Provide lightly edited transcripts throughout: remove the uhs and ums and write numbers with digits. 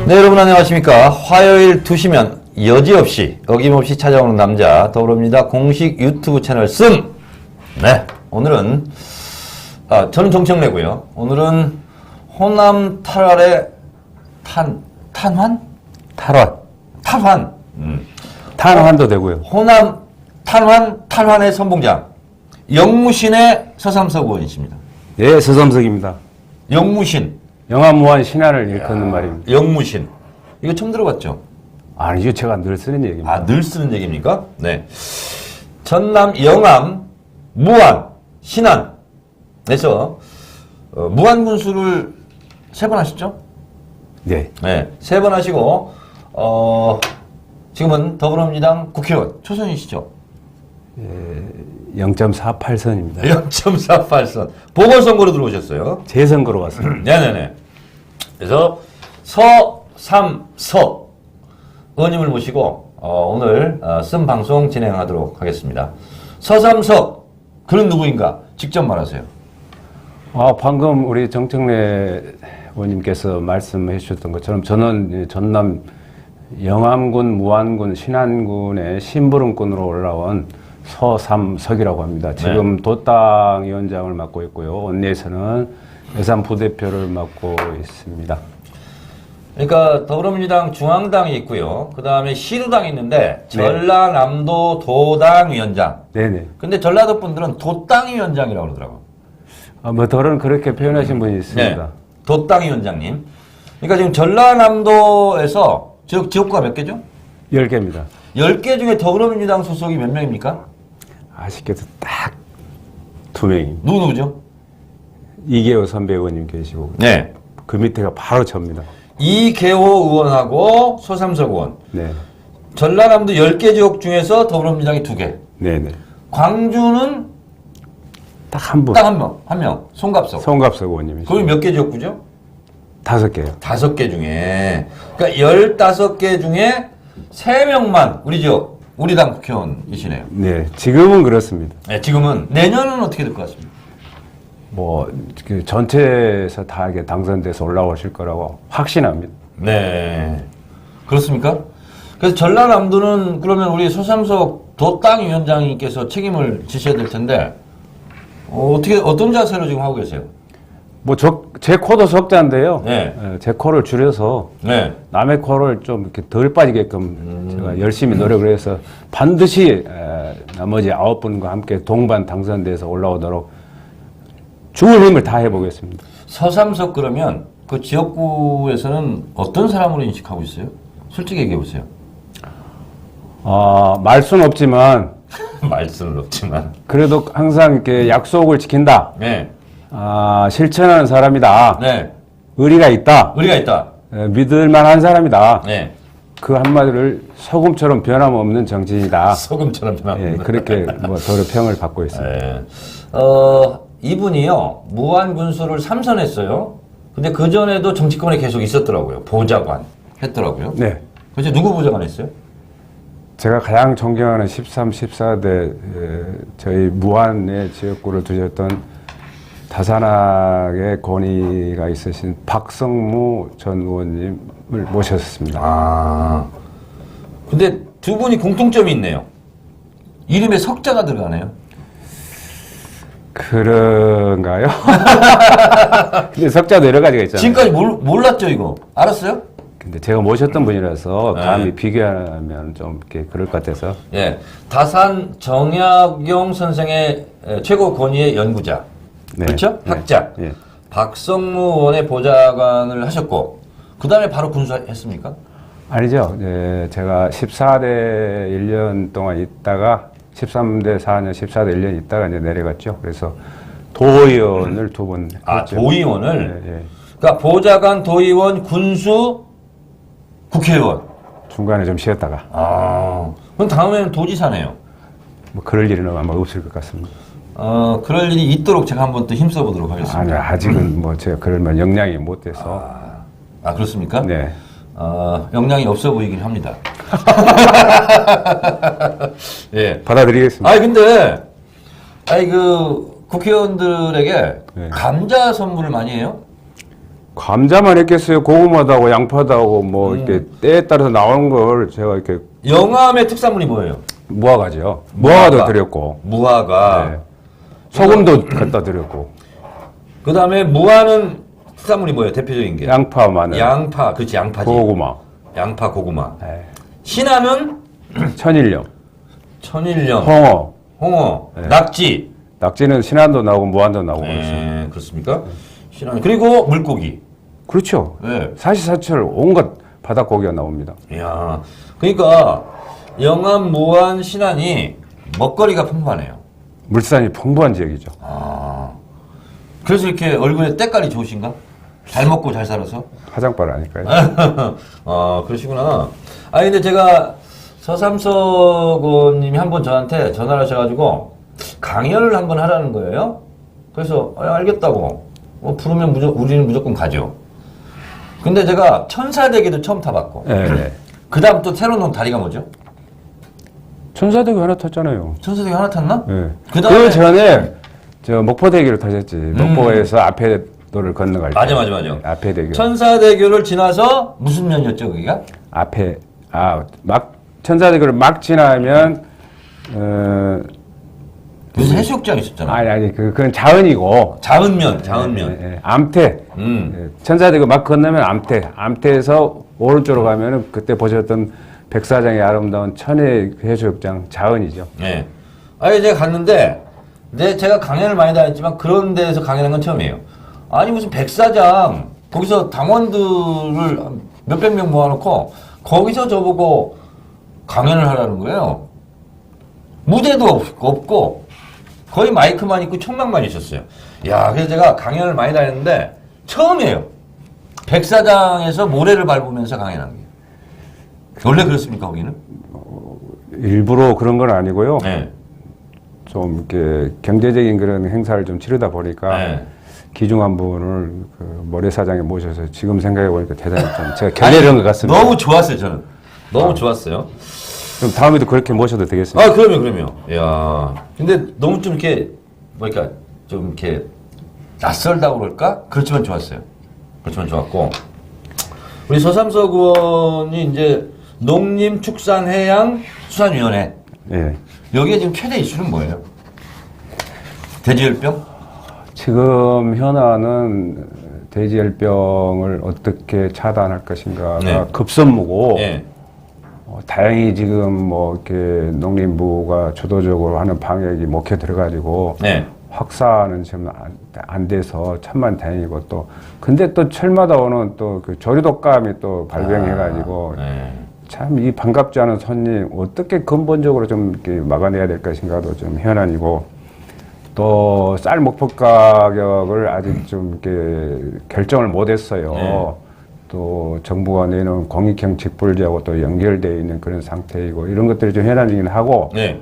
네, 여러분 안녕하십니까. 화요일 2시면 여지없이 어김없이 찾아오는 남자 더불어민주당 공식 유튜브 채널 씀. 네, 오늘은 저는 정청래고요. 오늘은 호남 탈환의 탄환? 탄환도 되고요. 호남 탈환의 선봉장 영무신의 서삼석 의원이십니다. 예, 서삼석입니다. 영무신. 영암무한 신화를 일컫는 말입니다. 영무신. 이거 처음 들어봤죠? 아니죠, 제가 늘 쓰는 얘기입니다. 늘 쓰는 얘기입니까? 네. 전남 영암 무안 신안에서 무안 군수를 3번 하셨죠? 네. 네. 3번 하시고 지금은 더불어민주당 국회의원 초선이시죠? 0.48선입니다. 0.48선. 보궐선거로 들어오셨어요. 재선거로 왔습니다. 네네네. 그래서 서삼석 의원님을 모시고 오늘 쓴 방송 진행하도록 하겠습니다. 서삼석 그는 누구인가? 직접 말하세요. 방금 우리 정청래 의원님께서 말씀해 주셨던 것처럼 저는 전남 영암군, 무안군, 신안군의 심부름꾼으로 올라온 서삼석이라고 합니다. 지금 도당 위원장을 맡고 있고요. 원내에서는 예산 부대표를 맡고 있습니다. 그러니까 더불어민주당 중앙당이 있고요. 그 다음에 시루당이 있는데 전라남도 도당 위원장. 네네. 근데 전라도 분들은 도당 위원장이라고 그러더라고요. 뭐 덜은 그렇게 표현하신 분이 있습니다. 네. 도당 위원장님. 그러니까 지금 전라남도에서 지역구가 몇 개죠? 10개입니다. 10개 중에 더불어민주당 소속이 몇 명입니까? 아쉽게도 딱 2명입니다. 누구죠? 이계호 선배 의원님 계시고 네. 그 밑에가 바로 접니다. 이계호 의원하고 소삼석 의원. 네. 전라남도 10개 지역 중에서 더불어민주당이 2개. 네네. 광주는 딱 한 분. 딱 한 명. 송갑석. 송갑석 의원님이시죠. 거기 몇 개 지역구죠? 5개요. 5개 중에. 그러니까 15개 중에 3명만 우리 지역, 우리 당 국회의원이시네요. 네. 지금은 그렇습니다. 네, 지금은. 내년은 어떻게 될 것 같습니다? 그 전체에서 다 이게 당선돼서 올라오실 거라고 확신합니다. 네. 그렇습니까? 그래서 전라남도는 그러면 우리 소삼석 도당 위원장님께서 책임을 지셔야 될 텐데, 어떤 자세로 지금 하고 계세요? 제 코도 석자인데요. 네. 제 코를 줄여서 네. 남의 코를 좀 이렇게 덜 빠지게끔 제가 열심히 노력을 해서 반드시 나머지 9분과 함께 동반 당선돼서 올라오도록 죽을 힘을 다 해보겠습니다. 서삼석 그러면 그 지역구에서는 어떤 사람으로 인식하고 있어요? 솔직히 얘기해 보세요. 말 수는 없지만 말씀은 없지만. 그래도 항상 이렇게 약속을 지킨다. 네. 실천하는 사람이다. 네. 의리가 있다. 의리가 있다. 믿을 만한 사람이다. 네. 그 한마디를 소금처럼 변함없는 정치인이다. 소금처럼 변합니다. 그렇게 도로 평을 받고 있습니다. 네. 이분이요, 무한 군수를 3선했어요. 근데 그 전에도 정치권에 계속 있었더라고요. 보좌관 했더라고요. 네. 그래서 누구 보좌관 했어요? 제가 가장 존경하는 13, 14대 저희 무안의 지역구를 두셨던 다산학의 권위가 있으신 박성무 전 의원님을 모셨습니다. 근데 두 분이 공통점이 있네요. 이름에 석자가 들어가네요. 그런가요? 근데 석자도 여러 가지가 있잖아요. 지금까지 몰랐죠, 이거? 알았어요? 근데 제가 모셨던 분이라서 네. 감히 비교하면 좀 이렇게 그럴 것 같아서. 예. 다산 정약용 선생의 최고 권위의 연구자. 네. 그렇죠? 네. 학자. 네. 박성무 의원의 보좌관을 하셨고, 그 다음에 바로 군수했습니까? 아니죠. 제가 14대 1년 동안 있다가 13대 4년, 14대 1년 있다가 이제 내려갔죠. 그래서 도의원을 2번 했죠. 도의원을? 네, 네. 그러니까 보좌관, 도의원, 군수, 국회의원. 중간에 좀 쉬었다가. 그럼 다음에는 도지사네요. 그럴 일은 아마 없을 것 같습니다. 그럴 일이 있도록 제가 한번 또 힘써보도록 하겠습니다. 아니요, 아직은 제가 그럴 만 역량이 못 돼서. 그렇습니까? 네. 역량이 없어 보이긴 합니다. 예. 받아들이겠습니다. 근데, 국회의원들에게 네. 감자 선물을 많이 해요? 감자만 했겠어요. 고구마도 하고 양파도 하고 뭐 이렇게 때에 따라서 나오는 걸 제가 이렇게 영암의 특산물이 뭐예요? 무화과죠. 무화과. 무화과도 드렸고, 무화과. 네. 소금도 갖다 드렸고, 그 다음에 무화는 특산물이 뭐예요? 대표적인 게. 양파, 마늘, 양파, 그렇지, 양파지. 고구마, 양파, 고구마. 네. 신안은 천일염, 천일염, 홍어. 홍어, 네. 낙지. 낙지는 신안도 나오고 무안도 나오고 그렇습니다. 네, 그렇습니까? 신안. 그리고 물고기. 그렇죠. 네. 사시사철 온갖 바닷고기가 나옵니다. 이야, 그러니까 영암, 무안, 신안이 먹거리가 풍부하네요. 물산이 풍부한 지역이죠. 아, 그래서 이렇게 얼굴에 때깔이 좋으신가? 잘 먹고 잘 살아서? 화장발 아닐까요? 아, 그러시구나. 아, 근데 제가 서삼석 의원님이 한 번 저한테 전화를 하셔가지고 강연을 한번 하라는 거예요. 그래서 알겠다고. 부르면 우리는 무조건 가죠. 근데 제가 천사대교도 처음 타봤고. 네, 네. 그 다음 또 새로 놓은 다리가 뭐죠? 천사대교 하나 탔잖아요. 천사대교 하나 탔나? 네. 그다음에 그 전에 저 목포대교를 타셨지. 목포에서 앞에 도를 건너갈 때. 맞아. 앞에 대교. 천사대교를 지나서 무슨 면이었죠, 거기가? 앞에 막 천사대교를 막 지나면 무슨 해수욕장 있었잖아. 아니 그건 자은이고. 자은면. 예, 암태. 예, 천사대교 막 건너면 암태에서 오른쪽으로 가면은 그때 보셨던 백사장의 아름다운 천혜 해수욕장 자은이죠. 네. 아니, 제가 갔는데, 제가 강연을 많이 다녔지만 그런 데에서 강연한 건 처음이에요. 아니, 무슨 백사장, 거기서 당원들을 몇백 명 모아놓고, 거기서 저보고 강연을 하라는 거예요. 무대도 없고, 거의 마이크만 있고 총막만 있었어요. 야, 그래서 제가 강연을 많이 다녔는데, 처음이에요. 백사장에서 모래를 밟으면서 강연한 게. 원래 그렇습니까, 거기는? 일부러 그런 건 아니고요. 네. 좀 이렇게 경제적인 그런 행사를 좀 치르다 보니까 네. 기중한 분을 그 모래사장에 모셔서 지금 생각해 보니까 대단히 좀 제가 견해를 것 같습니다. 너무 좋았어요, 저는. 너무 좋았어요. 그럼 다음에도 그렇게 모셔도 되겠습니다. 아, 그럼요. 야, 근데 너무 좀 이렇게, 뭐랄까, 좀 이렇게 낯설다고 그럴까? 그렇지만 좋았어요. 그렇지만 좋았고. 우리 서삼석 의원이 이제 농림축산해양수산위원회. 예. 여기에 지금 최대 이슈는 뭐예요? 돼지열병? 지금 현안은 돼지열병을 어떻게 차단할 것인가가 네. 급선무고 예. 다행히 지금 뭐 이렇게 농림부가 주도적으로 하는 방역이 먹혀 들어가지고 네. 확산은 지금 안 돼서 참만 다행이고 또 근데 또 철마다 오는 또 그 조류독감이 또 발병해가지고 네. 참 이 반갑지 않은 손님 어떻게 근본적으로 좀 이렇게 막아내야 될 것인가도 좀 현안이고 또 쌀 목표 가격을 아직 좀 이렇게 결정을 못했어요. 네. 또 정부가 내놓은 공익형 직불제하고 또 연결되어 있는 그런 상태이고 이런 것들이 좀 현안이긴 하고 네.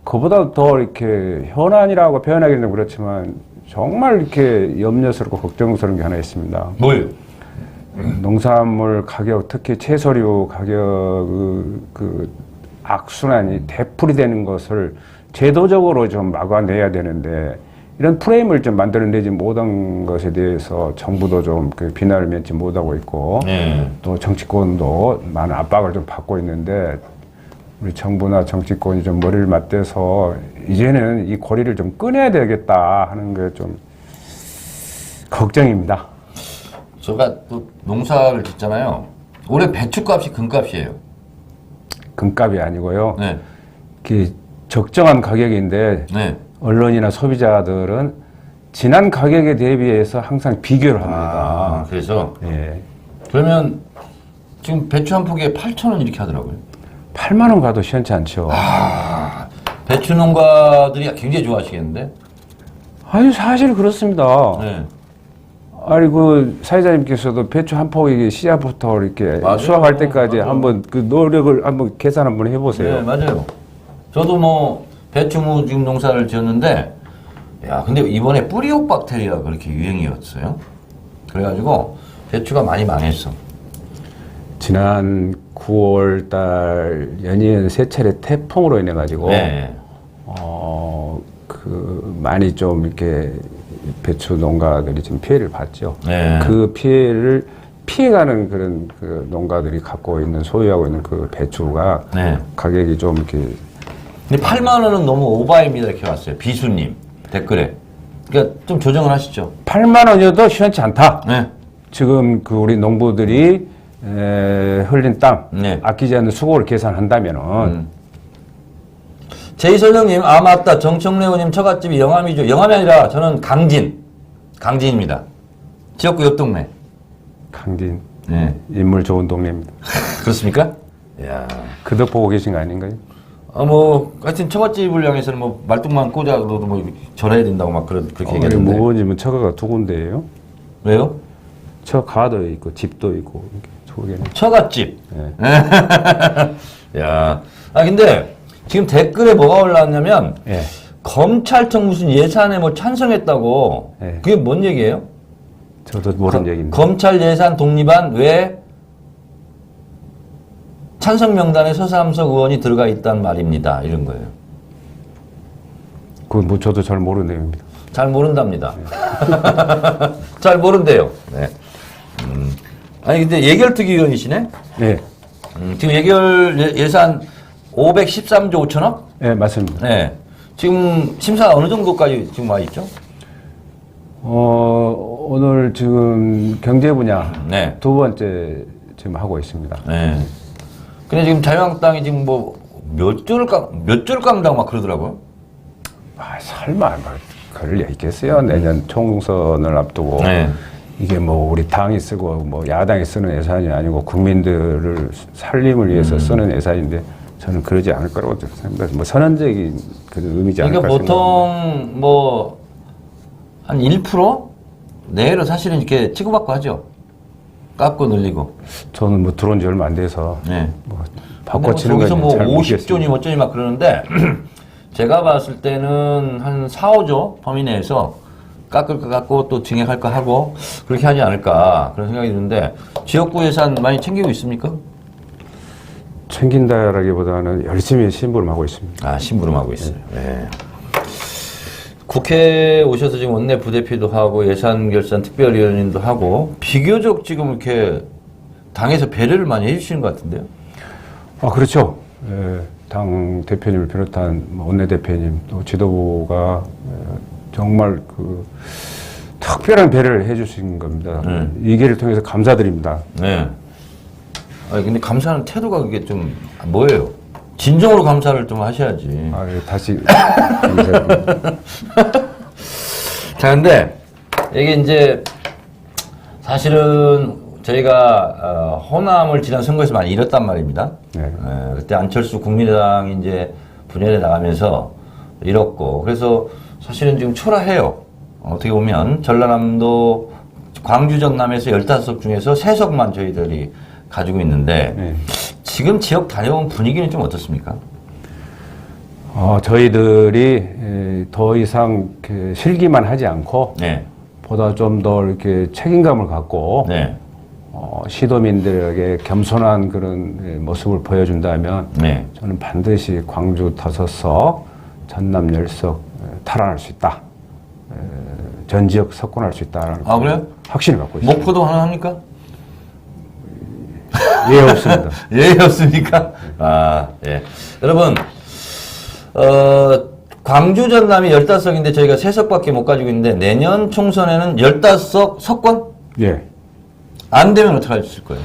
그보다 더 이렇게 현안이라고 표현하기는 좀 그렇지만 정말 이렇게 염려스럽고 걱정스러운 게 하나 있습니다. 뭐예요? 농산물 가격, 특히 채소류 가격 그 악순환이 되풀이 되는 것을 제도적으로 좀 막아내야 되는데 이런 프레임을 좀 만들어내지 못한 것에 대해서 정부도 좀 그 비난을 면치 못하고 있고 네. 또 정치권도 많은 압박을 좀 받고 있는데 우리 정부나 정치권이 좀 머리를 맞대서 이제는 이 고리를 좀 끊어야 되겠다 하는 게 좀 걱정입니다. 제가 또 농사를 짓잖아요. 올해 배추값이 금값이에요. 금값이 아니고요. 네. 그 적정한 가격인데 네. 언론이나 소비자들은 지난 가격에 대비해서 항상 비교를 합니다. 아, 그래서 예. 그러면 지금 배추 한 포기에 8,000원 이렇게 하더라고요. 8만 원 가도 시원치 않죠. 배추 농가들이 굉장히 좋아하시겠는데? 아니 사실 그렇습니다. 네. 아니 그 사회자님께서도 배추 한 포기 씨앗부터 이렇게 맞아요. 수확할 때까지 맞아요. 한번 그 노력을 한번 계산 한번 해보세요. 네, 맞아요. 저도 뭐 배추 지금 농사를 지었는데, 야, 근데 이번에 뿌리옥 박테리아가 그렇게 유행이었어요. 그래가지고 배추가 많이 망했어. 지난 9월 달 연이은 세 차례 태풍으로 인해 가지고 네. 그 많이 좀 이렇게 배추 농가들이 지금 피해를 봤죠. 네. 그 피해를 피해가는 그런 그 농가들이 갖고 있는 소유하고 있는 그 배추가 네. 가격이 좀 이렇게 근데 8만 원은 너무 오바입니다. 이렇게 왔어요. 비수님 댓글에. 그러니까 좀 조정을 하시죠. 8만 원이어도 시원치 않다. 네. 지금 그 우리 농부들이 흘린 땀, 네. 아끼지 않는 수고를 계산한다면은 제이선영님, 아 맞다. 정청래 의원님 처갓집이 영암이죠. 영암이 아니라 저는 강진입니다. 지역구 옆 동네. 강진 네. 인물 좋은 동네입니다. 그렇습니까? 야. 그 덕 보고 계신 거 아닌가요? 뭐 하여튼 처갓집을 향해서는 뭐 말뚝만 꽂아도 뭐 절해야 된다고 막 그렇게 얘기했는데. 뭐지면 처가가 두 군데예요. 왜요? 처가도 있고 집도 있고 두 개는. 처갓집. 네. 야. 아 근데 지금 댓글에 뭐가 올라왔냐면 예. 검찰청 무슨 예산에 뭐 찬성했다고. 네. 그게 뭔 얘기예요? 저도 모르는 얘기인데. 검찰 예산 독립안 왜 찬성 명단에 서삼석 의원이 들어가 있단 말입니다. 이런 거예요. 그건 뭐 저도 잘 모르는 내용입니다. 잘 모른답니다. 잘 모른대요. 네. 아니 근데 예결특위 의원이시네? 네. 지금 예산 513조 5천억? 네, 맞습니다. 네. 지금 심사 어느 정도까지 지금 와 있죠? 오늘 지금 경제 분야 네. 두 번째 지금 하고 있습니다. 네. 근데 지금 자유한국당이 지금 뭐 몇 조를 깎는다고 막 그러더라고요. 아, 설마 그럴 리 있겠어요? 내년 총선을 앞두고 네. 이게 뭐 우리 당이 쓰고 뭐 야당이 쓰는 예산이 아니고 국민들을 살림을 위해서 쓰는 예산인데 저는 그러지 않을 거라고 생각합니다. 뭐 선언적인 그런 의미지 않을까 그러니까 생각합니다. 보통 뭐 한 1% 내외로 사실은 이렇게 치고받고 하죠. 깎고 늘리고. 저는 뭐 들어온 지 얼마 안 돼서 네. 뭐 바꿔치는 여기서 건 뭐 잘 50조니 모르겠습니다. 어쩌니 막 그러는데 제가 봤을 때는 한 4, 5조 범위 내에서 깎을 거 깎고 또 증액할 거 하고 그렇게 하지 않을까 그런 생각이 드는데 지역구 예산 많이 챙기고 있습니까? 챙긴다라기보다는 열심히 심부름하고 있습니다. 아, 심부름하고 있어요. 네. 국회에 오셔서 지금 원내 부대표도 하고 예산결산 특별위원님도 하고 비교적 지금 이렇게 당에서 배려를 많이 해주시는 것 같은데요? 아, 그렇죠. 예, 당 대표님을 비롯한 원내 대표님 또 지도부가 정말 그 특별한 배려를 해주신 겁니다. 이 기회를 통해서 감사드립니다. 네. 아니, 근데 감사하는 태도가 그게 좀 뭐예요? 진정으로 감사를 좀 하셔야지. 아, 예, 다시 감사드립니다. 자, 근데 이게 이제 사실은 저희가 호남을 지난 선거에서 많이 잃었단 말입니다. 네. 그때 안철수 국민의당이 이제 분열해 나가면서 잃었고 그래서 사실은 지금 초라해요. 어떻게 보면 전라남도 광주 전남에서 15석 중에서 3석만 저희들이 가지고 있는데 네. 지금 지역 다녀온 분위기는 좀 어떻습니까? 저희들이 더 이상 그 실기만 하지 않고 네. 보다 좀 더 이렇게 책임감을 갖고 네. 시도민들에게 겸손한 그런 모습을 보여준다면 네. 저는 반드시 광주 5석, 전남 10석 탈환할 수 있다. 전 지역 석권할 수 있다라는 아, 그래요? 확신을 갖고 있습니다. 목포도 하나 합니까? 예, 없습니다. 예, 없습니까? 아, 예. 여러분, 광주 전남이 15석인데 저희가 3석밖에 못 가지고 있는데 내년 총선에는 15석 석권? 예. 안 되면 어떻게 하실 거예요?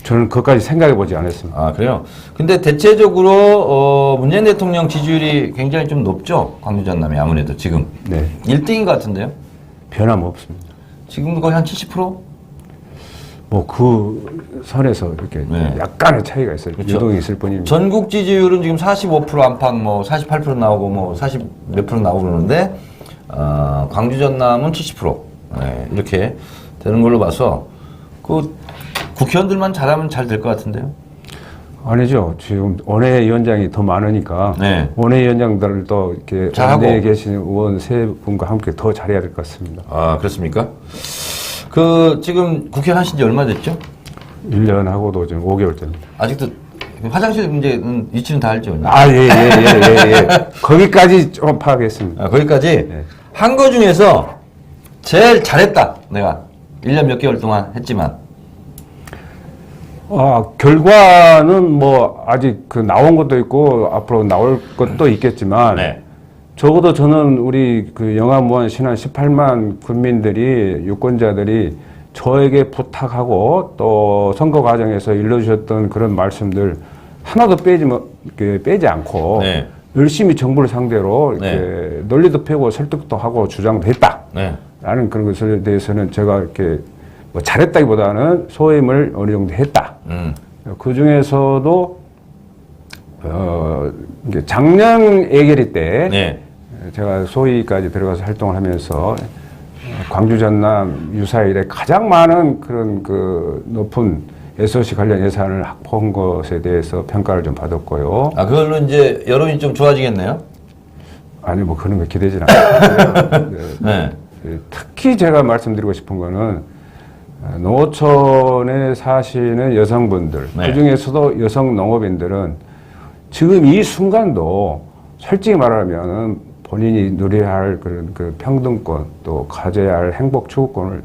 저는 그것까지 생각해 보지 않았습니다. 아, 그래요? 근데 대체적으로, 문재인 대통령 지지율이 굉장히 좀 높죠? 광주 전남이 아무래도 지금. 네. 1등인 것 같은데요? 변함없습니다. 지금도 거의 한 70%? 뭐 그 선에서 이렇게 네. 약간의 차이가 있어요. 그렇죠. 유동이 있을 뿐입니다. 전국 지지율은 지금 45% 안팎, 뭐 48% 나오고 뭐 40 몇 프로 나오고 그러는데, 광주 전남은 70%. 네, 이렇게 되는 걸로 봐서, 국회의원들만 잘하면 잘 될 것 같은데요? 아니죠. 지금 원외위원장이 더 많으니까 네. 원외위원장들도 이렇게 잘하고. 원내에 계신 의원 세 분과 함께 더 잘해야 될 것 같습니다. 아, 그렇습니까? 지금 국회의원 하신 지 얼마 됐죠? 1년하고도 지금 5개월째입니다. 아직도 화장실 문제는 위치는 다 알죠? 아, 예. 거기까지 좀 파악했습니다. 거기까지? 네. 한 거 중에서 제일 잘했다. 내가 1년 몇 개월 동안 했지만. 결과는 뭐 아직 그 나온 것도 있고 앞으로 나올 것도 있겠지만 네. 적어도 저는 우리 그 영암원 신안 18만 군민들이 유권자들이 저에게 부탁하고 또 선거 과정에서 일러주셨던 그런 말씀들 하나도 빼지 않고 네. 열심히 정부를 상대로 이렇게 네. 논리도 펴고 설득도 하고 주장도 했다. 네. 라는 그런 것에 대해서는 제가 이렇게 뭐 잘했다기보다는 소임을 어느 정도 했다. 그 중에서도 이게 작년 예결위 때 네. 제가 소위까지 들어가서 활동을 하면서 광주 전남 유사일에 가장 많은 그런 그 높은 SOC 관련 예산을 확보한 것에 대해서 평가를 좀 받았고요. 아, 그걸로 이제 여론이 좀 좋아지겠네요? 아니, 뭐 그런 거 기대진 않아요. 네. 특히 제가 말씀드리고 싶은 거는 농어촌에 사시는 여성분들, 네. 그 중에서도 여성 농업인들은 지금 이 순간도 솔직히 말하면 본인이 누려야 할 그런 그 평등권 또 가져야 할 행복 추구권을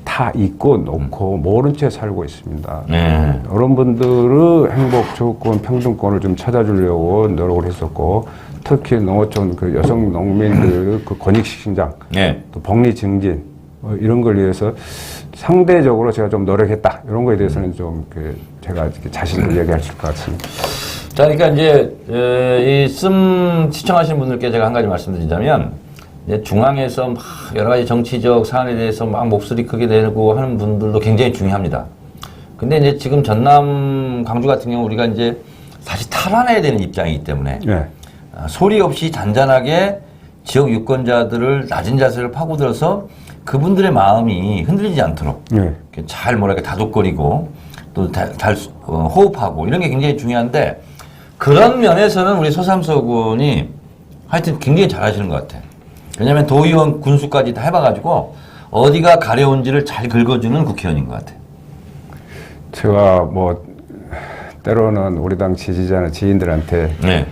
다 잊고 놓고 모른 채 살고 있습니다. 네. 이런 분들의 행복 추구권, 평등권을 좀 찾아주려고 노력을 했었고 특히 농어촌 그 여성 농민들의 그 권익식 신장, 네. 또 복리 증진 이런 걸 위해서 상대적으로 제가 좀 노력했다 이런 거에 대해서는 좀 그 제가 이렇게 자신을 얘기할 수 있을 것 같습니다. 자, 그러니까 이제 시청하시는 분들께 제가 한 가지 말씀드리자면 이제 중앙에서 막 여러 가지 정치적 사안에 대해서 막 목소리 크게 내고 하는 분들도 굉장히 중요합니다. 근데 이제 지금 전남 광주 같은 경우 우리가 이제 사실 탈환해야 되는 입장이기 때문에 네. 소리 없이 잔잔하게 지역 유권자들을 낮은 자세를 파고들어서 그분들의 마음이 흔들리지 않도록 네. 이렇게 잘 뭐랄까 다독거리고 또 잘 호흡하고 이런 게 굉장히 중요한데 그런 면에서는 우리 소삼서 군이 하여튼 굉장히 잘하시는 것 같아요. 왜냐하면 도의원 군수까지 다 해봐가지고 어디가 가려운지를 잘 긁어주는 국회의원인 것 같아요. 제가 뭐 때로는 우리 당 지지자나 지인들한테 네.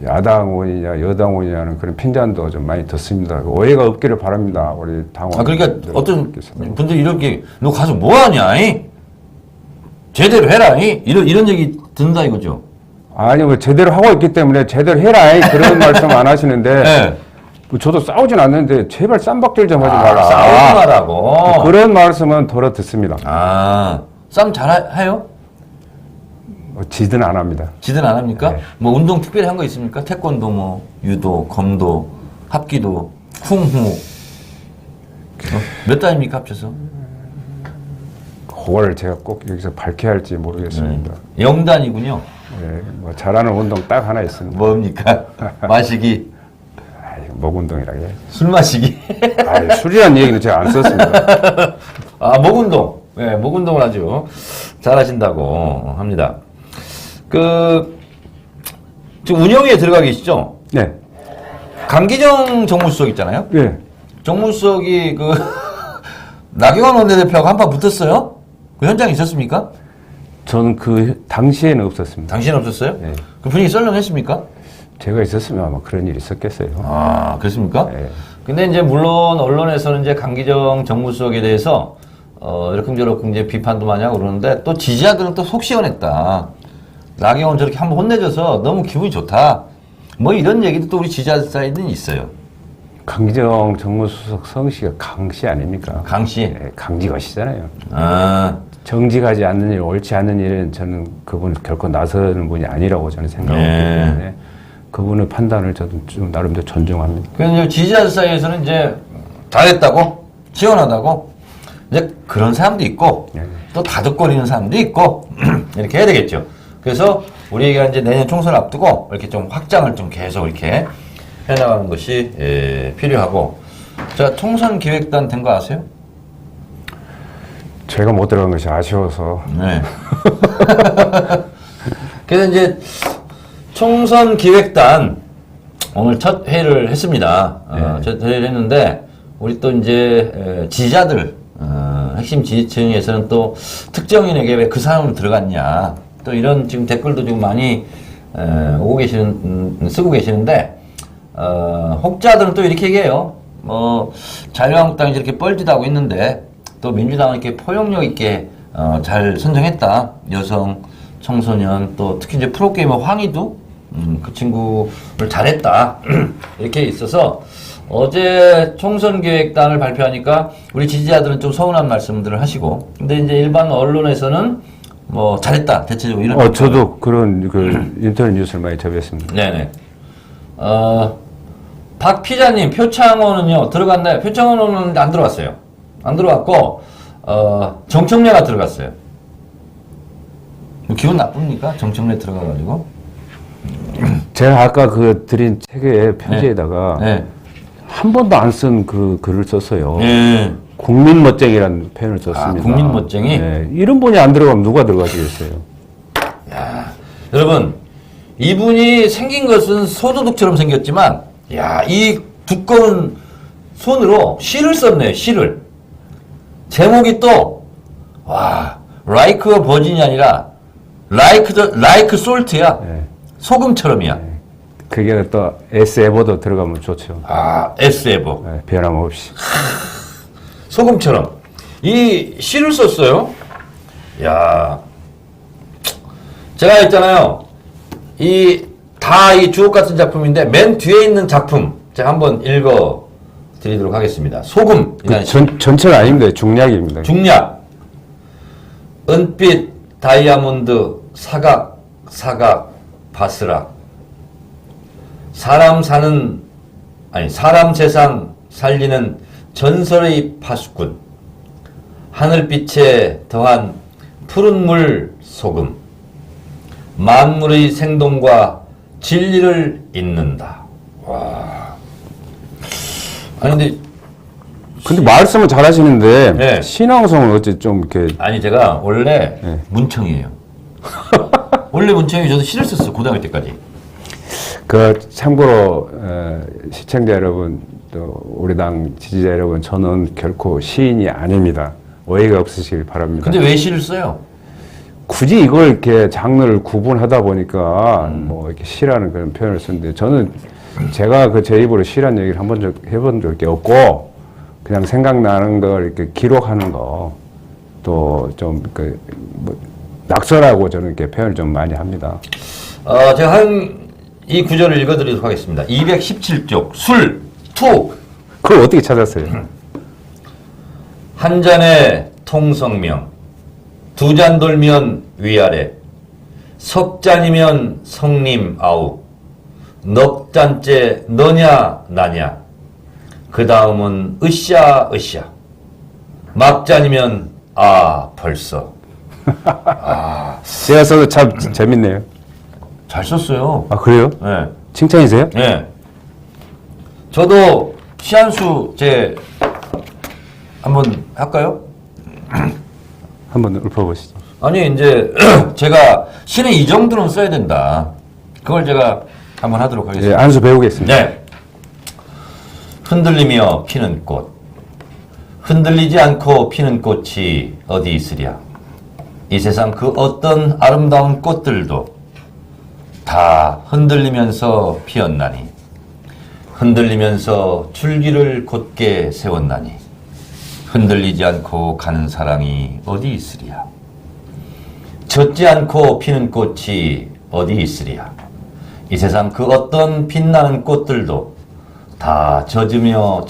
야당 의원이냐 여당 의원이냐는 그런 핀잔도 좀 많이 듣습니다. 오해가 없기를 바랍니다. 우리 당원. 아, 그러니까 어떤 분들이 이렇게 너 가서 뭐 하냐? 이? 제대로 해라. 이? 이런 얘기 듣는다 이거죠. 아니 뭐 제대로 하고 있기 때문에 제대로 해라 그런 말씀 안 하시는데 네. 뭐 저도 싸우진 않는데 제발 쌈박질 좀 하지 마라. 싸우지 말라고. 그런 말씀은 덜어 듣습니다. 아, 싸움 잘해요? 지든 안 합니다. 지든 안 합니까? 네. 뭐 운동 특별히 한 거 있습니까? 태권도, 뭐 유도, 검도, 합기도, 쿵후. 몇 단입니까 합쳐서? 그걸 제가 꼭 여기서 밝혀야 할지 모르겠습니다. 0단이군요. 네, 뭐 잘하는 운동 딱 하나 있습니다. 뭡니까? 마시기, 목 운동이라 그래. 술 마시기. 술이란 얘기는 제가 안 썼습니다. 아, 목 운동. 네, 목 운동을 아주 잘하신다고 합니다. 지금 운영위에 들어가 계시죠? 네. 강기정 정무수석 있잖아요? 네. 정무수석이 나경원 원내대표하고 한판 붙었어요? 그 현장에 있었습니까? 저는 그 당시에는 없었습니다. 당신은 없었어요? 네. 그 분위기 썰렁했습니까? 제가 있었으면 아마 그런 일이 있었겠어요. 아, 그렇습니까? 네. 근데 이제 물론 언론에서는 이제 강기정 정무수석에 대해서 이러쿵저러쿵 이제 비판도 많이 하고 그러는데 또 지지자들은 또 속 시원했다. 나경원 저렇게 한번 혼내줘서 너무 기분이 좋다. 뭐 이런 얘기도 또 우리 지지자 사이드는 있어요. 강기정 정무수석 성씨가 강씨 아닙니까? 강씨. 네, 강지거시잖아요. 아, 정직하지 않는 일, 옳지 않는 일은 저는 그분 결코 나서는 분이 아니라고 저는 생각하기 네. 때문에 그분의 판단을 저도 좀 나름대로 존중합니다. 그래서 지지자 사이에서는 이제 잘했다고, 시원하다고, 이제 그런 사람도 있고, 네. 또 다독거리는 사람도 있고, 이렇게 해야 되겠죠. 그래서 우리가 이제 내년 총선을 앞두고 이렇게 좀 확장을 좀 계속 이렇게 해나가는 것이 필요하고, 자, 총선 기획단 된 거 아세요? 제가 못 들어간 것이 아쉬워서 네. 그래서 이제 총선 기획단 오늘 첫 회의를 했습니다. 첫 회의를 했는데 우리 또 이제 지지자들 핵심 지지층에서는 또 특정인에게 왜 그 사람은 들어갔냐 또 이런 지금 댓글도 좀 많이 오고 계시는 쓰고 계시는데 혹자들은 또 이렇게 얘기해요. 자유한국당이 이렇게 뻘짓하고 있는데 또 민주당은 이렇게 포용력 있게 잘 선정했다. 여성, 청소년 또 특히 이제 프로게이머 황희도 그 친구를 잘했다. 이렇게 있어서 어제 총선계획단을 발표하니까 우리 지지자들은 좀 서운한 말씀들을 하시고 근데 이제 일반 언론에서는 뭐 잘했다. 대체적으로 이런. 저도 그런 그 인터넷 뉴스를 많이 접했습니다. 네네. 박 피자님 표창원은요 들어갔나요? 표창원은 안 들어갔어요. 안 들어갔고 정청래가 들어갔어요. 기분 나쁩니까? 정청래 들어가가지고. 제가 아까 그 드린 책의 편지에다가 네. 한 번도 안 쓴 그 글을 썼어요. 네. 국민 멋쟁이라는 표현을 썼습니다. 국민 멋쟁이? 네. 이런 분이 안 들어가면 누가 들어가시겠어요? 야, 여러분 이분이 생긴 것은 소도둑처럼 생겼지만 야, 이 두꺼운 손으로 시를 썼네요. 시를. 제목이 또 와, like a virgin이 아니라 like salt야. 네. 소금처럼이야. 그게 또 S에버도 들어가면 좋죠. S에버. 네, 변함없이. 소금처럼. 이 시를 썼어요. 야, 제가 있잖아요. 이 주옥 같은 작품인데 맨 뒤에 있는 작품 제가 한번 읽어 드리도록 하겠습니다. 소금. 전체가 아닙니다. 중략입니다. 중략. 은빛 다이아몬드 사각 바스락. 사람 세상 살리는 전설의 파수꾼. 하늘빛에 더한 푸른 물 소금. 만물의 생동과 진리를 잇는다. 와. 아니 근데 말씀을 잘 하시는데 네. 신앙성은 어째 좀 이렇게 아니 제가 원래 네. 문청이에요. 원래 문청이 저도 시를 썼어요. 고등학교 때까지. 그 참고로 시청자 여러분 또 우리 당 지지자 여러분 저는 결코 시인이 아닙니다. 오해가 없으시길 바랍니다. 근데 왜 시를 써요? 굳이 이걸 이렇게 장르를 구분하다 보니까 뭐 이렇게 시라는 그런 표현을 쓰는데 저는 제가 그 제 입으로 시라는 얘기를 한 번 해본 적이 없고 그냥 생각나는 걸 이렇게 기록하는 거 또 좀 그 뭐 낙서라고 저는 이렇게 표현을 좀 많이 합니다. 제가 이 구절을 읽어드리도록 하겠습니다. 217쪽 술, 투. 그걸 어떻게 찾았어요? 한 잔에 통성명, 두 잔 돌면 위아래, 석 잔이면 성님 아우, 넉 잔째 너냐 나냐, 그 다음은 으쌰, 막 잔이면 벌써. 제가 써도 참 재밌네요. 잘 썼어요. 아 그래요? 네. 칭찬이세요? 네. 저도 시 한 수 한번 할까요? 한번 읊어보시죠. 아니 이제 제가 시는 이 정도는 써야 된다. 그걸 제가 한번 하도록 예, 하겠습니다. 안수 배우겠습니다. 네. 흔들리며 피는 꽃. 흔들리지 않고 피는 꽃이 어디 있으랴. 이 세상 그 어떤 아름다운 꽃들도 다 흔들리면서 피었나니. 흔들리면서 줄기를 곧게 세웠나니. 흔들리지 않고 가는 사랑이 어디 있으랴. 젖지 않고 피는 꽃이 어디 있으랴. 이 세상 그 어떤 빛나는 꽃들도 다 젖으며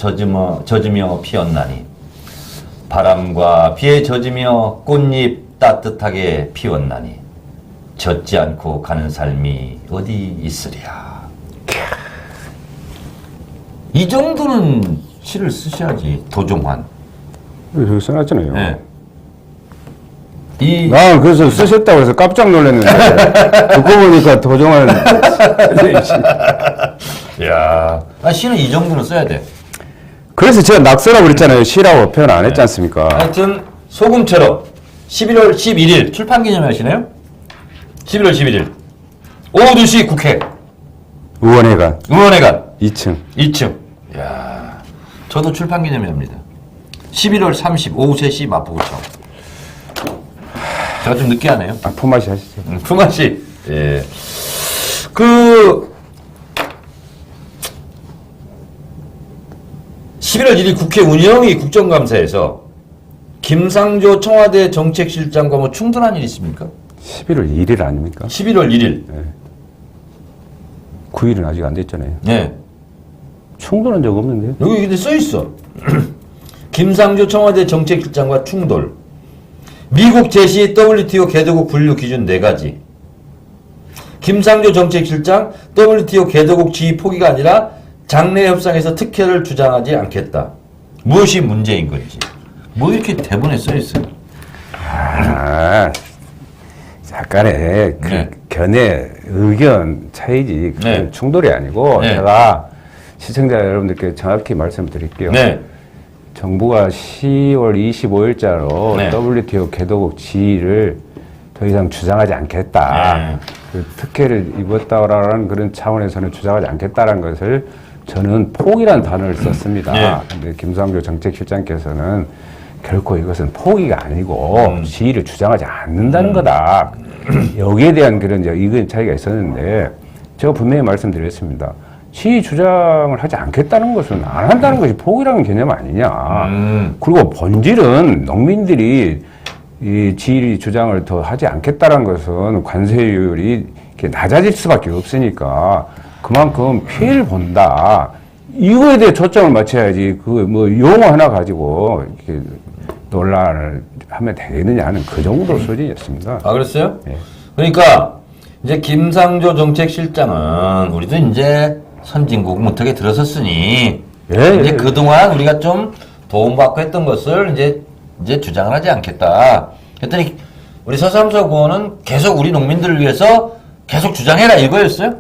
피었나니. 바람과 비에 젖으며 꽃잎 따뜻하게 피웠나니. 젖지 않고 가는 삶이 어디 있으랴. 이 정도는 시를 쓰셔야지. 도종환. 여기 써놨잖아요. 네. 그래서 쓰셨다고 해서 깜짝 놀랐는데 듣고 보니까 도종환 야, 시는 이 정도는 써야 돼. 그래서 제가 낙서라고 그랬잖아요. 시라고 표현 안 했지 않습니까? 하여튼 소금처럼 11월 11일 출판 기념회 하시나요? 11월 11일 오후 2시 국회 의원회관 의원회관 2층. 야, 저도 출판 기념회 합니다. 11월 30 오후 3시 마포구청. 제가 좀 늦게 하네요. 품앗이 하시죠. 품앗이. 예. 11월 1일 국회 운영위 국정감사에서 김상조 청와대 정책실장과 뭐 충돌한 일이 있습니까? 11월 1일 아닙니까? 11월 1일. 9일은 아직 안 됐잖아요. 네. 충돌한 적 없는데요? 여기 근데 써 있어. 김상조 청와대 정책실장과 충돌. 미국 제시 WTO 개도국 분류 기준 4가지. 김상조 정책실장 WTO 개도국 지위 포기가 아니라 장래 협상에서 특혜를 주장하지 않겠다. 무엇이 문제인 건지. 뭐 이렇게 대본에 써 있어요. 약간의 그 네. 견해, 의견 차이지 그 네. 충돌이 아니고 네. 제가 시청자 여러분들께 정확히 말씀드릴게요. 네. 정부가 10월 25일자로 네. WTO 개도국 지위를 더 이상 주장하지 않겠다. 네. 그 특혜를 입었다라는 그런 차원에서는 주장하지 않겠다라는 것을 저는 포기라는 단어를 썼습니다. 네. 근데 김상조 정책실장께서는 결코 이것은 포기가 아니고 지위를 주장하지 않는다는 거다. 여기에 대한 그런 이제 의견 차이가 있었는데 제가 분명히 말씀드렸습니다. 지위 주장을 하지 않겠다는 것은 안 한다는 것이 포기라는 개념 아니냐. 그리고 본질은 농민들이 이 지위 주장을 더 하지 않겠다는 것은 관세율이 이렇게 낮아질 수밖에 없으니까 그만큼 피해를 본다. 이거에 대해 초점을 맞춰야지 그 뭐 용어 하나 가지고 이렇게 논란을 하면 되겠느냐 하는 그 정도 수준이었습니다. 아, 그랬어요? 네. 그러니까 이제 김상조 정책실장은 우리도 이제 선진국 무턱에 들어섰으니 이제 그동안 우리가 좀 도움받고 했던 것을 이제 주장을 하지 않겠다. 했더니 우리 서삼석 의원은 계속 우리 농민들을 위해서 계속 주장해라 이거였어요?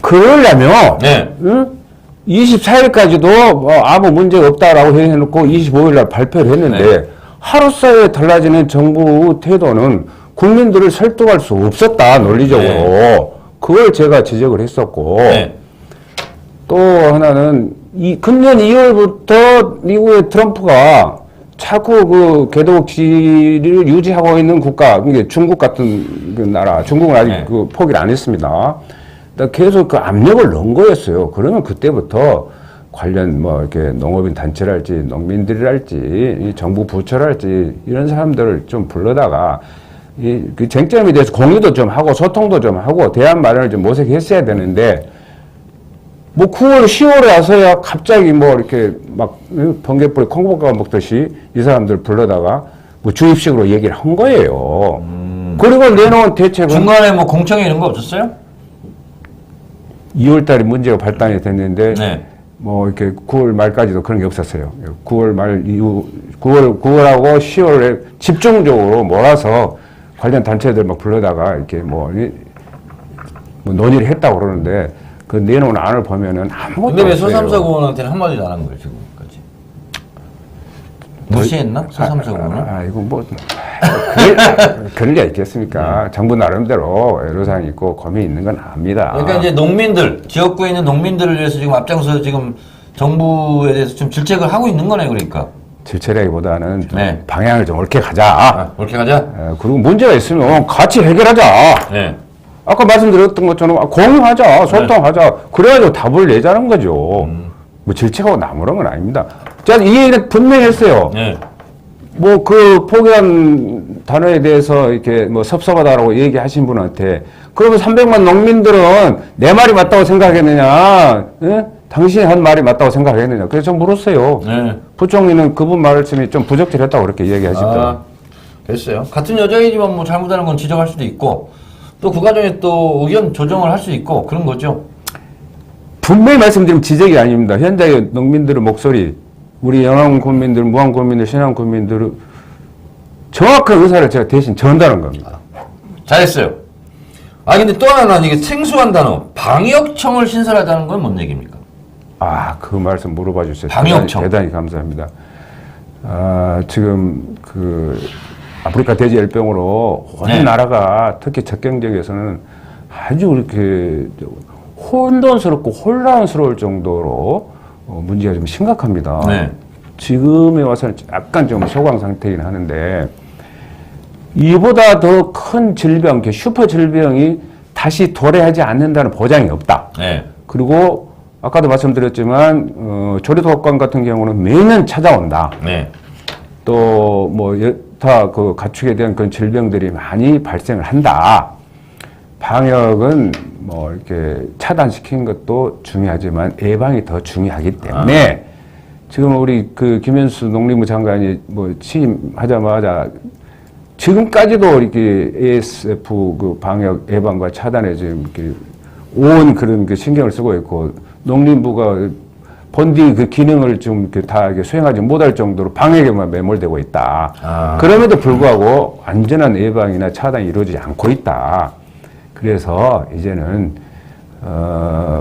그러려면 네. 응? 24일까지도 뭐 아무 문제 없다라고 해놓고 25일날 발표를 했는데 네. 하루사이에 달라지는 정부 태도는 국민들을 설득할 수 없었다 논리적으로. 그걸 제가 지적을 했었고 네. 또 하나는 금년 2월부터 미국의 트럼프가 자꾸 그 개도국 지위를 유지하고 있는 국가, 이게 중국 같은 그 나라, 중국은 아직 네. 그 포기를 안 했습니다. 계속 그 압력을 넣은 거였어요. 그러면 그때부터 관련 뭐 이렇게 농업인 단체랄지 농민들이랄지 이 정부 부처랄지 이런 사람들을 좀 불러다가 그 쟁점에 대해서 공유도 좀 하고 소통도 좀 하고 대안 마련을 좀 모색했어야 되는데 뭐 9월, 10월에 와서야 갑자기 뭐 이렇게 막 번개불에 콩밥과 먹듯이 이 사람들 불러다가 뭐 주입식으로 얘기를 한 거예요. 그리고 내놓은 대책은 중간에 뭐 공청회 이런 거 없었어요? 2월 달에 문제가 발단이 됐는데 네. 뭐 이렇게 9월 말까지도 그런 게 없었어요. 9월 말 이후 9월하고 10월에 집중적으로 몰아서 관련 단체들 막 불러다가 이렇게 뭐 논의를 했다고 그러는데 그 내놓은 안을 보면은 아무것도 근데 왜 없어요. 서삼석 의원한테는 한마디도 안 한 거예요 지금까지? 무시했나? 서삼석 의원은? 이거 뭐 그럴 리가 있겠습니까? 정부 나름대로 애로사항이 있고 고민이 있는 건 압니다. 그러니까 이제 농민들, 지역구에 있는 농민들을 위해서 지금 앞장서서 지금 정부에 대해서 좀 질책을 하고 있는 거네, 그러니까. 질책이라기보다는 좀 네. 방향을 좀 옳게 가자. 아, 그렇게 가자. 그리고 문제가 있으면 같이 해결하자. 네. 아까 말씀드렸던 것처럼 공유하자, 소통하자. 그래가지고 답을 내자는 거죠. 뭐 질책하고 나무란 건 아닙니다. 자, 이 얘기는 분명히 했어요. 네. 뭐 그 포기한 단어에 대해서 이렇게 뭐 섭섭하다라고 얘기하신 분한테 그러면 300만 농민들은 내 말이 맞다고 생각했느냐? 예? 당신이 한 말이 맞다고 생각했느냐? 그래서 좀 물었어요. 네. 부총리는 그분 말씀이 좀 부적절했다고 그렇게 얘기하시더라고요. 아, 됐어요. 같은 여자이지만 뭐 잘못하는 건 지적할 수도 있고 또 그 과정에 또 의견 조정을 할 수 있고 그런 거죠. 분명히 말씀드리면 지적이 아닙니다. 현장의 농민들의 목소리, 우리 영암 군민들, 무암 군민들, 신암 군민들의 정확한 의사를 제가 대신 전달한 겁니다. 잘했어요. 아 근데 또 하나는 이게 생소한 단어 방역청을 신설하자는 건 뭔 얘기입니까? 그 말씀 물어봐 주셔서 방역청. 대단히 감사합니다. 지금 그 아프리카 돼지 열병으로 온 네. 나라가 특히 적경 지역에서는 아주 이렇게 혼돈스럽고 혼란스러울 정도로 문제가 좀 심각합니다. 네. 지금에 와서는 약간 좀 소강 상태이긴 하는데 이보다 더 큰 질병, 슈퍼 질병이 다시 도래하지 않는다는 보장이 없다. 네. 그리고 아까도 말씀드렸지만 조류독감 같은 경우는 매년 찾아온다. 네. 또 뭐 여타 그 가축에 대한 그런 질병들이 많이 발생을 한다. 방역은 뭐 이렇게 차단시키는 것도 중요하지만 예방이 더 중요하기 때문에 지금 우리 그 김현수 농림부 장관이 뭐 취임하자마자 지금까지도 이렇게 ASF 그 방역 예방과 차단에 지금 이렇게 온 그런 그 신경을 쓰고 있고 농림부가 본디 그 기능을 좀 이렇게 다 이렇게 수행하지 못할 정도로 방역에만 매몰되고 있다. 그럼에도 불구하고 완전한 예방이나 차단이 이루어지지 않고 있다. 그래서 이제는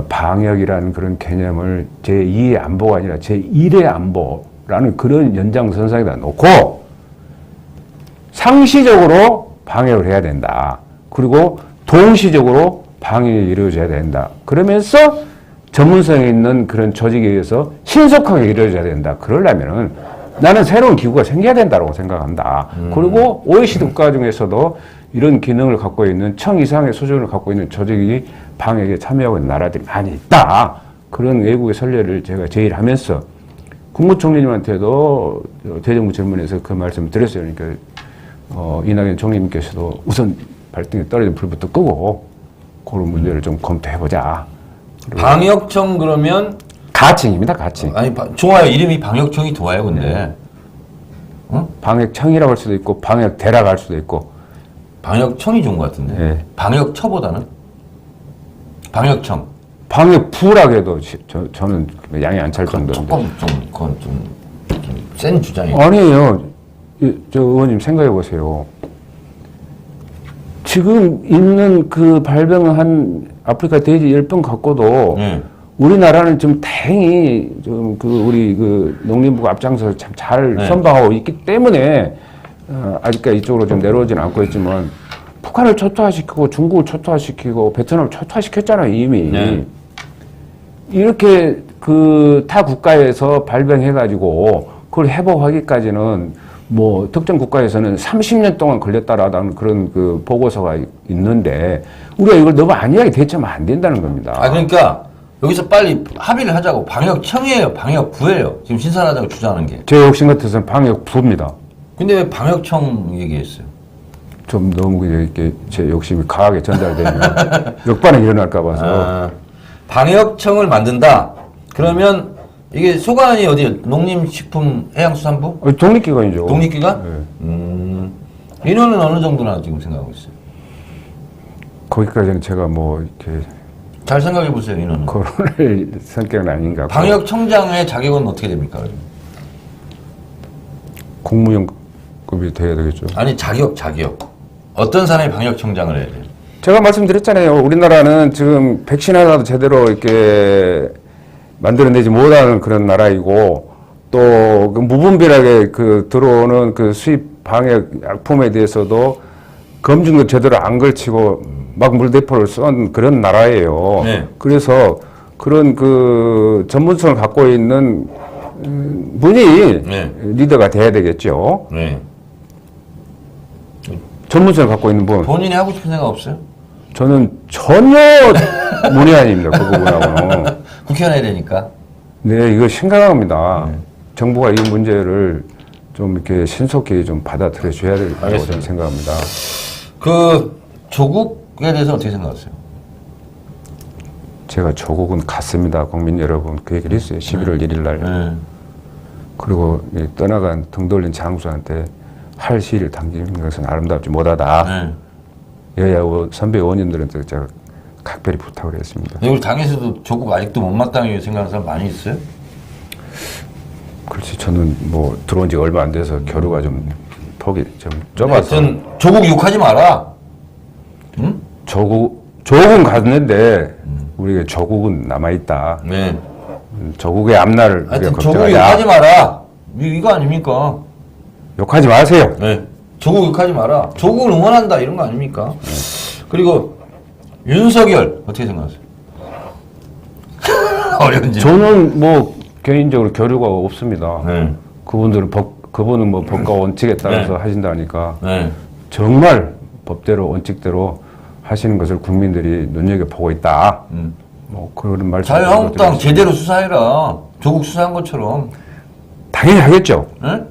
방역이라는 그런 개념을 제2의 안보가 아니라 제1의 안보라는 그런 연장선상에다 놓고 상시적으로 방역을 해야 된다. 그리고 동시적으로 방역이 이루어져야 된다. 그러면서 전문성이 있는 그런 조직에 의해서 신속하게 이루어져야 된다. 그러려면은 나는 새로운 기구가 생겨야 된다고 생각한다. 그리고 OECD 국가 중에서도 이런 기능을 갖고 있는 청 이상의 수준을 갖고 있는 조직이 방역에 참여하고 있는 나라들이 많이 있다. 그런 외국의 선례를 제가 제일하면서 국무총리님한테도 대정부 질문에서 그 말씀을 드렸어요. 그러니까 이낙연 총리님께서도 우선 발등에 떨어진 불부터 끄고 그런 문제를 좀 검토해보자. 방역청 그러면 가칭입니다, 가칭. 아니 좋아요. 이름이 방역청이 좋아요. 근데 방역청이라고 할 수도 있고 방역대라고 할 수도 있고 방역청이 좋은 것 같은데. 네. 방역처보다는 방역청. 방역부라고 해도 저는 양이 안 찰 정도인데. 그건 좀 센 주장이에요. 아니에요. 저 의원님 생각해 보세요. 지금 있는 그 발병한 아프리카 돼지 10번 갖고도 우리나라는 좀 다행히 좀 그 우리 그 농림부가 앞장서서 참 잘 선방하고 있기 때문에 아직까지 이쪽으로 좀 내려오지는 않고 있지만 북한을 초토화시키고 중국을 초토화시키고 베트남을 초토화시켰잖아요, 이미. 이렇게 그 타 국가에서 발병해가지고 그걸 회복하기까지는 뭐 특정 국가에서는 30년 동안 걸렸다라는 그런 그 보고서가 있는데 우리가 이걸 너무 안이하게 대처하면 안 된다는 겁니다. 그러니까 여기서 빨리 합의를 하자고. 방역청이에요, 방역부예요. 지금 신선하다고 주장하는 게. 제 욕심 같아서는 방역부입니다. 근데 왜 방역청 얘기했어요? 좀 너무 이렇게 제 욕심이 강하게 전달되면 역반응이 일어날까 봐서. 방역청을 만든다. 그러면 이게 소관이 어디요? 농림식품해양수산부? 독립기관이죠. 독립기관? 네. 인원은 어느 정도나 지금 생각하고 있어요? 거기까지는 제가 뭐 이렇게 잘 생각해 보세요, 인원은. 거론할 성격은 아닌가. 방역청장의 자격은 어떻게 됩니까? 그러면? 국무연급이 돼야 되겠죠. 아니, 자격. 어떤 사람이 방역청장을 해야 돼요? 제가 말씀드렸잖아요. 우리나라는 지금 백신 하나도 제대로 이렇게 만들어내지 못하는 그런 나라이고 또 그 무분별하게 그 들어오는 그 수입 방역 약품에 대해서도 검증도 제대로 안 걸치고 막 물대포를 쏜 그런 나라예요. 네. 그래서 그런 그 전문성을 갖고 있는 분이 리더가 돼야 되겠죠. 네. 전문성을 갖고 있는 분. 본인이 하고 싶은 생각 없어요? 저는 전혀 문외한입니다. 그 부분하고는. 국회의원 해야 되니까. 네, 이거 심각합니다. 정부가 이 문제를 좀 이렇게 신속히 좀 받아들여 줘야 된다고 저는 생각합니다. 그 조국에 대해서 어떻게 생각하세요? 제가 조국은 갔습니다. 국민 여러분. 그 얘기를 했어요. 11월 1일 날. 그리고 떠나간 등 돌린 장수한테 할 시를 당기는 것은 아름답지 못하다. 여야 선배 의원님들한테 제가 각별히 부탁을 했습니다. 우리 당에서도 조국 아직도 못마땅하게 생각하는 사람 많이 있어요? 그렇지. 저는 뭐 들어온 지 얼마 안 돼서 교류가 좀 폭이 좀 좁아서. 하여튼 조국 욕하지 마라. 응? 조국은 갔는데 우리가 조국은 남아있다. 네. 조국의 앞날을 하여튼 우리가 조국 걱정하자. 욕하지 마라. 이거 아닙니까? 욕하지 마세요. 네. 조국 욕하지 마라. 조국을 응원한다 이런 거 아닙니까? 그리고 윤석열 어떻게 생각하세요? 어려운 질문. 저는 뭐 개인적으로 교류가 없습니다. 그분은 뭐 법과 원칙에 따라서 하신다니까 정말 법대로 원칙대로 하시는 것을 국민들이 눈여겨보고 있다. 뭐 그런 말씀. 자유한국당 제대로 수사해라. 조국 수사한 것처럼. 당연히 하겠죠. 응?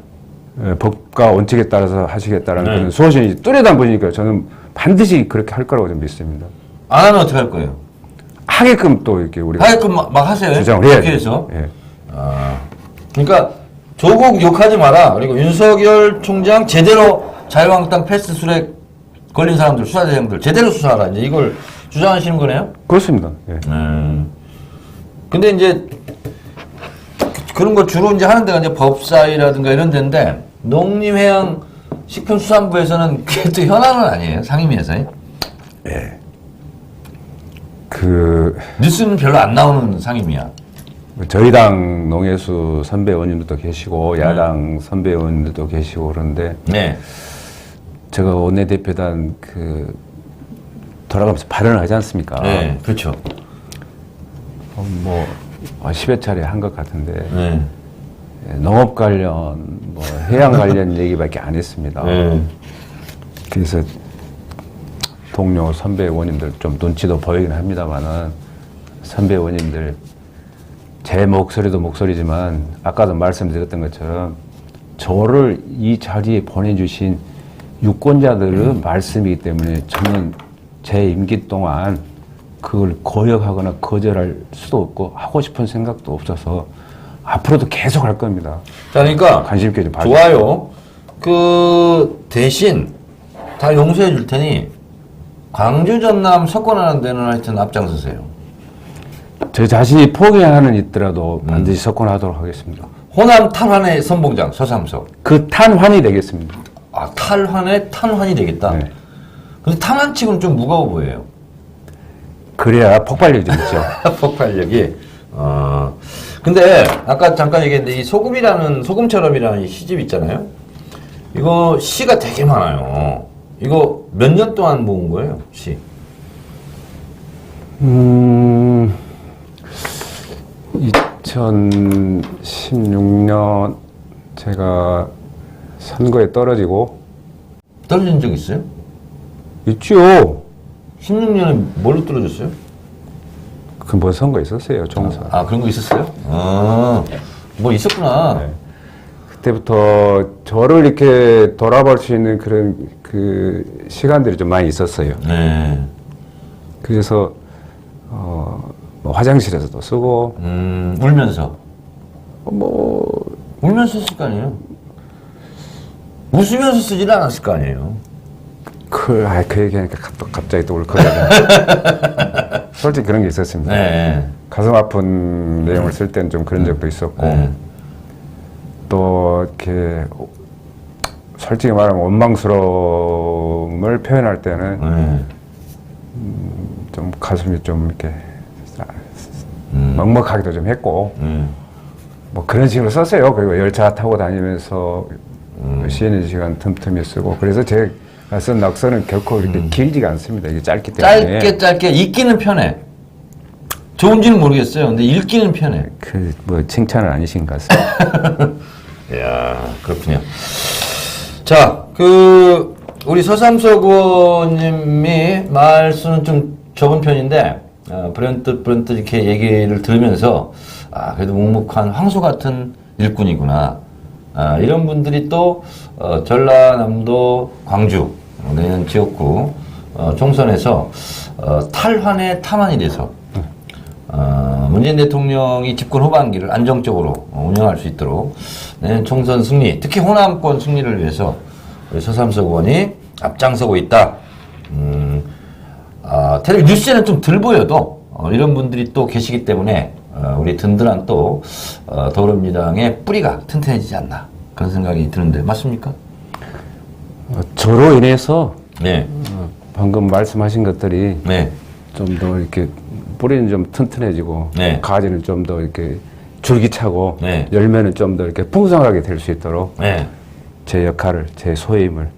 예, 법과 원칙에 따라서 하시겠다는 네. 그런 소신이 뚜렷한 분이니까 저는 반드시 그렇게 할 거라고 좀 믿습니다. 안 하면 어떻게 할 거예요? 하게끔 또 이렇게 우리가 하여튼 막 하세요. 주장을 해야죠. 국회에서. 예. 그러니까 조국 욕하지 마라. 그리고 윤석열 총장 제대로 자유한국당 패스트트랙 걸린 사람들, 수사 대상들 제대로 수사하라. 이제 이걸 주장하시는 거네요. 그렇습니다. 예. 근데 이제 그런 걸 주로 이제 하는 데가 이제 법사위라든가 이런 데인데 농림해양식품수산부에서는 그게 또 현안은 아니에요. 상임위에서. 예. 그 뉴스는 별로 안 나오는 상임위야. 저희 당 농해수 선배 의원님들도 계시고 야당 선배 의원님들도 계시고 그런데 네. 제가 원내대표단 그 돌아가면서 발언을 하지 않습니까? 네, 그렇죠. 뭐 10여 차례 한 것 같은데 네. 농업 관련 뭐 해양 관련 얘기밖에 안 했습니다. 네. 그래서 동료 선배 의원님들 좀 눈치도 보이긴 합니다만은 선배 의원님들 제 목소리도 목소리지만 아까도 말씀드렸던 것처럼 저를 이 자리에 보내주신 유권자들의 말씀이기 때문에 저는 제 임기 동안 그걸 거역하거나 거절할 수도 없고 하고 싶은 생각도 없어서 앞으로도 계속 할 겁니다. 자, 그러니까 관심 있게 좀 봐주세요. 좋아요. 그 대신 다 용서해 줄 테니 광주 전남 석권하는 데는 하여튼 앞장서세요. 저 자신이 포기하는 있더라도 반드시 석권하도록 하겠습니다. 호남 탈환의 선봉장 서삼석. 그 탄환이 되겠습니다. 아, 탈환의 탄환이 되겠다. 네. 근데 탄환 치고는 좀 무거워 보여요. 그래야 폭발력이 좀 있죠. 폭발력이. 근데 아까 잠깐 얘기했는데 이 소금처럼이라는 이 시집 있잖아요. 이거 시가 되게 많아요. 이거 몇 년 동안 모은 거예요, 시? 2016년 제가 선거에 떨어지고 떨어진 적 있어요? 있죠. 16년에 뭘로 떨어졌어요? 그 뭐 선거 있었어요, 총선. 아, 그런 거 있었어요? 뭐 있었구나. 네. 그때부터 저를 이렇게 돌아볼 수 있는 그런 그 시간들이 좀 많이 있었어요. 네. 그래서 뭐 화장실에서도 쓰고 울면서. 뭐 울면서 쓸 거 아니에요? 웃으면서 쓰지는 않았을 거 아니에요? 그 얘기하니까 갑자기 또 울컥하네. 솔직히 그런 게 있었습니다. 네. 가슴 아픈 내용을 쓸 때는 좀 그런 적도 있었고 네. 또 이렇게 솔직히 말하면 원망스러움을 표현할 때는 좀 가슴이 좀 이렇게 먹먹하기도 좀 했고 뭐 그런 식으로 썼어요. 그리고 열차 타고 다니면서 쉬는 시간 틈틈이 쓰고 그래서 제가 쓴 낙서는 결코 이렇게 길지가 않습니다. 이게 짧기 때문에 짧게 읽기는 편해. 좋은지는 모르겠어요. 근데 읽기는 편해. 그 뭐 칭찬은 아니신 것 같습니다. 이야, 그렇군요. 자, 우리 서삼석 의원님이 말수는 좀 적은 편인데, 브랜트 이렇게 얘기를 들으면서, 그래도 묵묵한 황소 같은 일꾼이구나. 이런 분들이 또, 전라남도 광주, 내년 지역구, 총선에서, 탈환의 탄환이 돼서, 문재인 대통령이 집권 후반기를 안정적으로 운영할 수 있도록 내년 총선 승리, 특히 호남권 승리를 위해서 우리 서삼석 의원이 앞장서고 있다. 텔레비 뉴스에는 좀 덜 보여도 이런 분들이 또 계시기 때문에 우리 든든한 또 더불어민주당의 뿌리가 튼튼해지지 않나 그런 생각이 드는데 맞습니까? 저로 인해서 네. 방금 말씀하신 것들이 네. 좀 더 이렇게 뿌리는 좀 튼튼해지고 네. 가지는 좀 더 이렇게 줄기차고 네. 열매는 좀 더 이렇게 풍성하게 될 수 있도록 네. 제 역할을 제 소임을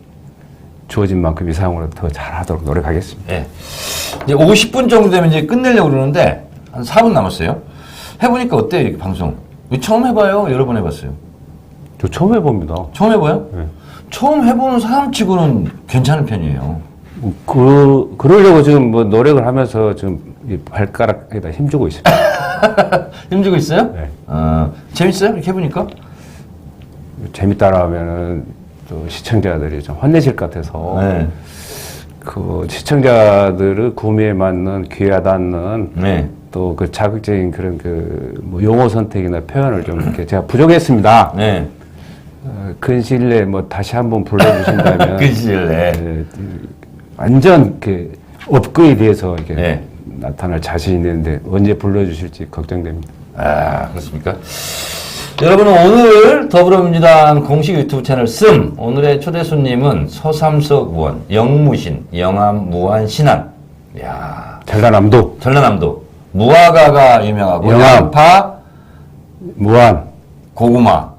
주어진 만큼 이상으로 더 잘하도록 노력하겠습니다. 네. 이제 50분 정도 되면 이제 끝내려고 그러는데 한 4분 남았어요. 해보니까 어때요, 이렇게 방송? 처음 해봐요? 여러 번 해봤어요? 저 처음 해봅니다. 처음 해봐요? 네. 처음 해보는 사람치고는 괜찮은 편이에요. 그러려고 지금 뭐 노력을 하면서 좀 이 발가락에다 힘주고 있습니다. 힘주고 있어요? 네. 재밌어요? 이렇게 해보니까? 재밌다라 하면은 또 시청자들이 좀 혼내실 것 같아서 네. 그 시청자들의 구미에 맞는 귀하다는 네. 또 그 자극적인 그런 그뭐 용어 선택이나 표현을 좀 이렇게 제가 부족했습니다. 네. 근시일 내에 뭐 다시 한번 불러주신다면 그실래. 예, 완전 그 업그레이드 돼서 이렇게 네. 나타날 자신이 있는데 언제 불러주실지 걱정됩니다. 아, 그렇습니까? 여러분, 오늘 더불어민주당 공식 유튜브 채널 씀, 오늘의 초대 손님은 서삼석 의원, 영무신, 영암, 무안, 신안. 이야, 전라남도 전라남도. 무화과가 유명하고, 영암. 양파, 무안 고구마.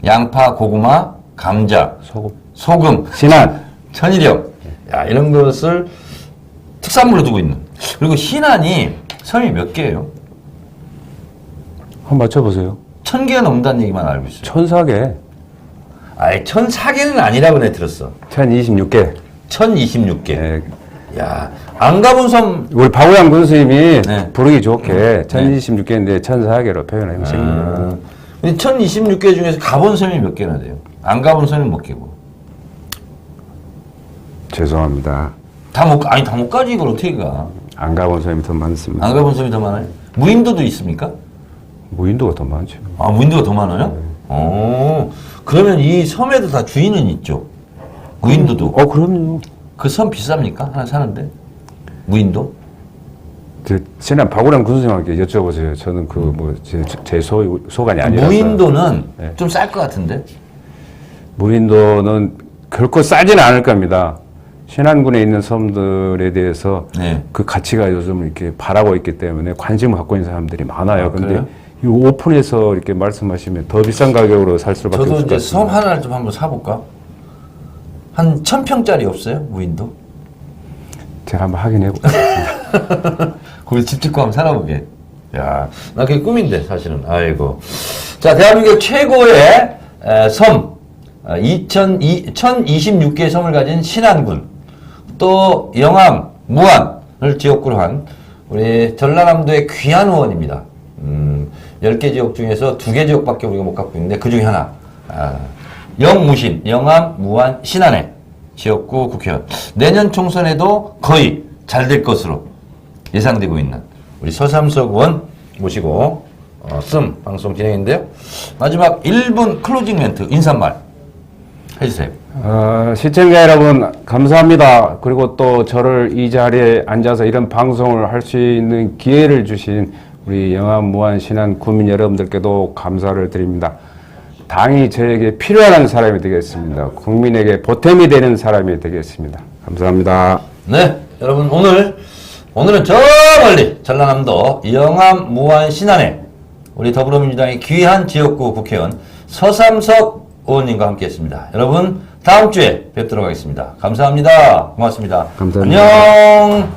양파, 고구마, 감자, 소금 소금, 신안 천일염. 야, 이런 것을 특산물로 두고 있는. 그리고 신안이 섬이 몇 개예요? 한번 맞춰보세요. 1000개가 넘는다는 얘기만 알고 있어요. 1004개 아이, 1004개는 아니라고 내가 들었어. 1026개 1026개. 예, 야, 안 가본 섬. 우리 박우양 군수님이 네. 부르기 좋게 1026개인데 1004개로 표현한 것입니다. 근데 1026개 중에서 가본 섬이 몇 개나 돼요? 안 가본 섬이 몇 개고? 죄송합니다. 다 못 가지, 이걸 어떻게 가? 안 가본 섬이 더 많습니다. 안 가본 섬이 더 많아요? 무인도도 있습니까? 무인도가 더 많죠. 아, 무인도가 더 많아요? 그러면 이 섬에도 다 주인은 있죠? 무인도도. 그럼요. 그 섬 비쌉니까? 하나 사는데? 무인도? 지난 박우량 군수님한테 여쭤보세요. 저는 제 소관이 아니라서. 무인도는 네. 좀 쌀 것 같은데? 무인도는 결코 싸지는 않을 겁니다. 신안군에 있는 섬들에 대해서 네. 그 가치가 요즘 이렇게 바라고 있기 때문에 관심을 갖고 있는 사람들이 많아요. 근데 그래요? 이 오픈해서 이렇게 말씀하시면 더 비싼 가격으로 살 수밖에 저도 없을 것 이제 섬 같습니다. 하나를 좀 한번 사볼까? 한 1000평짜리 없어요? 무인도? 제가 한번 확인해 볼게요. 거기 집 짓고 한번 살아보게. 야, 나 그게 꿈인데, 사실은. 아이고. 자, 대한민국 최고의 섬. 1026개의 섬을 가진 신안군. 또, 영암, 무안을 지역구로 한 우리 전라남도의 귀한 의원입니다. 10개 지역 중에서 2개 지역밖에 우리가 못 갖고 있는데, 그 중에 하나. 영무신, 영암, 무안, 신안의 지역구 국회의원. 내년 총선에도 거의 잘 될 것으로 예상되고 있는 우리 서삼석 의원 모시고 씀 방송 진행인데요. 마지막 1분 클로징 멘트 인사말 해주세요. 시청자 여러분 감사합니다. 그리고 또 저를 이 자리에 앉아서 이런 방송을 할 수 있는 기회를 주신 우리 영암, 무안, 신안 구민 여러분들께도 감사를 드립니다. 당이 저에게 필요한 사람이 되겠습니다. 국민에게 보탬이 되는 사람이 되겠습니다. 감사합니다. 네, 여러분 오늘은 저 멀리 전라남도 영암, 무안, 신안에 우리 더불어민주당의 귀한 지역구 국회의원 서삼석 의원님과 함께했습니다. 여러분 다음 주에 뵙도록 하겠습니다. 감사합니다. 고맙습니다. 감사합니다. 안녕.